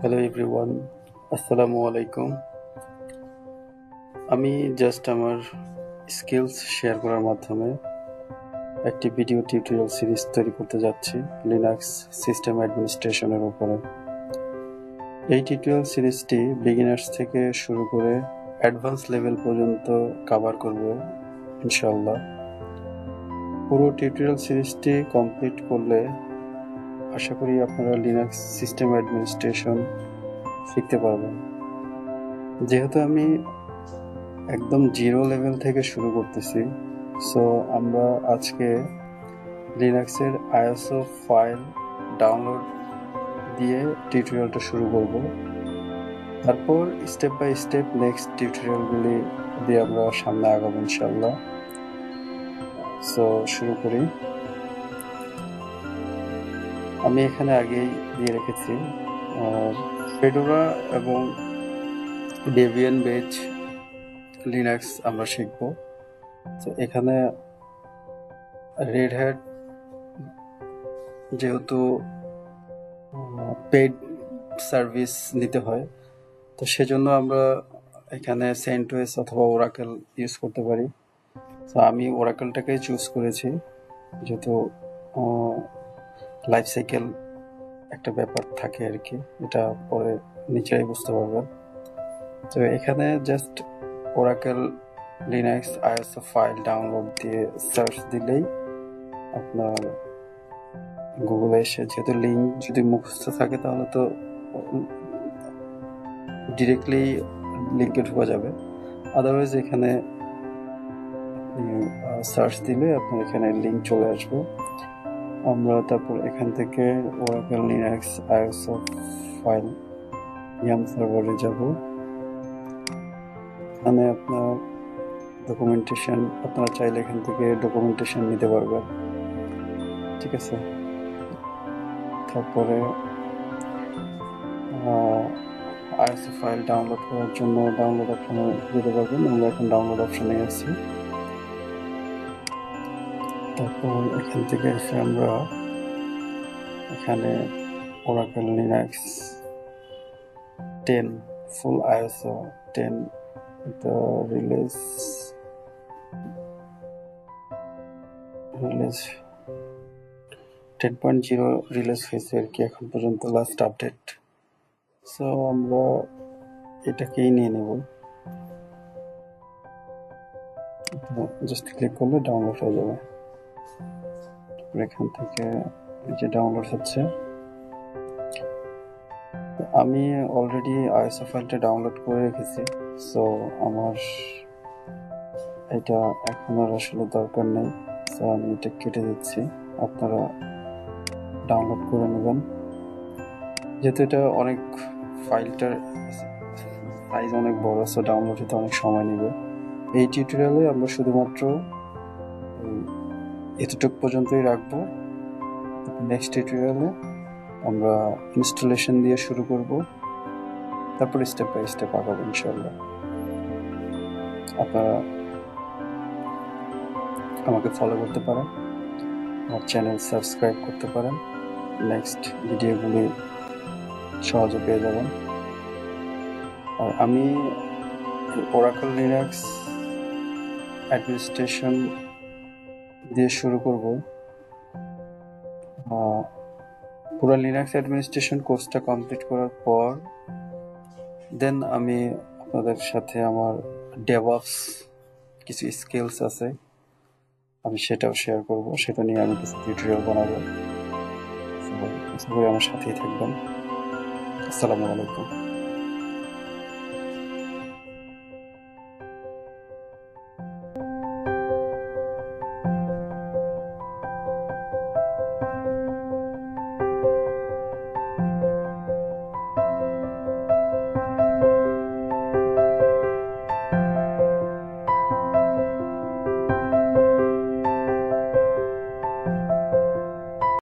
Hello everyone, আসসালামু আলাইকুম। আমি জাস্ট আমার স্কিলস শেয়ার করার মাধ্যমে একটি ভিডিও টিউটোরিয়াল সিরিজ তৈরি করতে যাচ্ছি লিনাক্স সিস্টেম অ্যাডমিনিস্ট্রেশনের উপরে। এই টিউটোরিয়াল সিরিজটি বিগিনার্স থেকে শুরু করে অ্যাডভান্স লেভেল পর্যন্ত কভার করবে ইনশাআল্লাহ। পুরো টিউটোরিয়াল সিরিজটি কমপ্লিট করলে আশা করি আপনারা লিনাক্স সিস্টেম অ্যাডমিনিস্ট্রেশন শিখতে পারবেন। যেহেতু আমি একদম জিরো লেভেল থেকে শুরু করতেছি, সো আমরা আজকে লিনাক্সের আইএসও ফাইল ডাউনলোড দিয়ে টিউটোরিয়ালটা শুরু করব। তারপর স্টেপ বাই স্টেপ নেক্সট টিউটোরিয়ালগুলি দিয়ে আমরা সামনে আগাবো ইনশাল্লাহ। সো শুরু করি। আমি এখানে আগেই দিয়ে রেখেছি ফেডোরা এবং ডেবিয়ান বেজ লিনাক্স আমরা শিখব। তো এখানে রেড হ্যাট যেহেতু পেইড সার্ভিস নিতে হয়, তো সেজন্য আমরা এখানে সেন্টওয়েস অথবা ওরাকেল ইউজ করতে পারি। তো আমি ওরাকেলটাকেই চুজ করেছি, যেহেতু লাইফ সাইকেল একটা ব্যাপার থাকে আর কি, এটা পরে নিচেই বুঝতে পারবেন। তো এখানে just Oracle Linux ISO file download দিয়ে সার্চ দিলেই আপনার গুগলে এসে, যেহেতু লিঙ্ক যদি মুখস্থ থাকে তাহলে তো ডিরেক্টলি লিঙ্কে ঢোকা যাবে, আদারওয়াইজ এখানে সার্চ দিলে আপনার এখানে লিঙ্ক চলে আসবে। আমরা তারপর এখান থেকে Oracle Linux ISO file yum সার্ভারে যাব। এখানে আপনার ডকুমেন্টেশন, আপনারা চাইলে এখান থেকে ডকুমেন্টেশন নিতে পারবেন, ঠিক আছে। তারপরে আইএসও ফাইল ডাউনলোড করার জন্য ডাউনলোড অপশনে যেতে পারবেন। আমরা এখন ডাউনলোড অপশনে আছি। তারপর এখান থেকে এসে আমরা এখানে ওরাকেল লিনাক্স 10 ফুল আইএসও 10 রিলিজ 10.0 রিলিজ হয়েছে আর কি এখন পর্যন্ত, লাস্ট আপডেট। সো আমরা এটাকেই নিয়ে নেব, জাস্ট ক্লিক করলে ডাউনলোড হয়ে যাবে। এখান থেকে এই যে ডাউনলোড হচ্ছে, আমি অলরেডি আইএসও ফাইলটা ডাউনলোড করে রেখেছি। সো আমার এটা এখন আর আসলে দরকার নেই, সো আমি এটা কেটে দিচ্ছি। আপনারা ডাউনলোড করে নেবেন, যেহেতু এটা অনেক ফাইলটার সাইজ অনেক বড়, সো ডাউনলোড হতে অনেক সময় নেবে। এই টিউটোরিয়ালে আমরা শুধুমাত্র এতটুকু পর্যন্তই রাখবো। নেক্সট টিউটোরিয়ালে আমরা ইনস্টলেশন দিয়ে শুরু করব, তারপর স্টেপ বাই স্টেপ আগাবো ইনশাআল্লাহ। আপনারা আমাকে ফলো করতে পারেন, আমার চ্যানেল সাবস্ক্রাইব করতে পারেন, নেক্সট ভিডিওগুলি সহজে পেয়ে যাবেন। আর আমি ওরাকেল লিনাক্স অ্যাডমিনিস্ট্রেশন দিয়ে শুরু করব। পুরো লিনাক্স অ্যাডমিনিস্ট্রেশন কোর্সটা কমপ্লিট করার পর দেন আমি আপনাদের সাথে আমার ডেভঅপস কিছু স্কিলস আছে, আমি সেটাও শেয়ার করব। সেটা নিয়ে আমি কিছু টিউটোরিয়াল বানাবো। আমার সাথেই থাকবেন। আসসালামু আলাইকুম।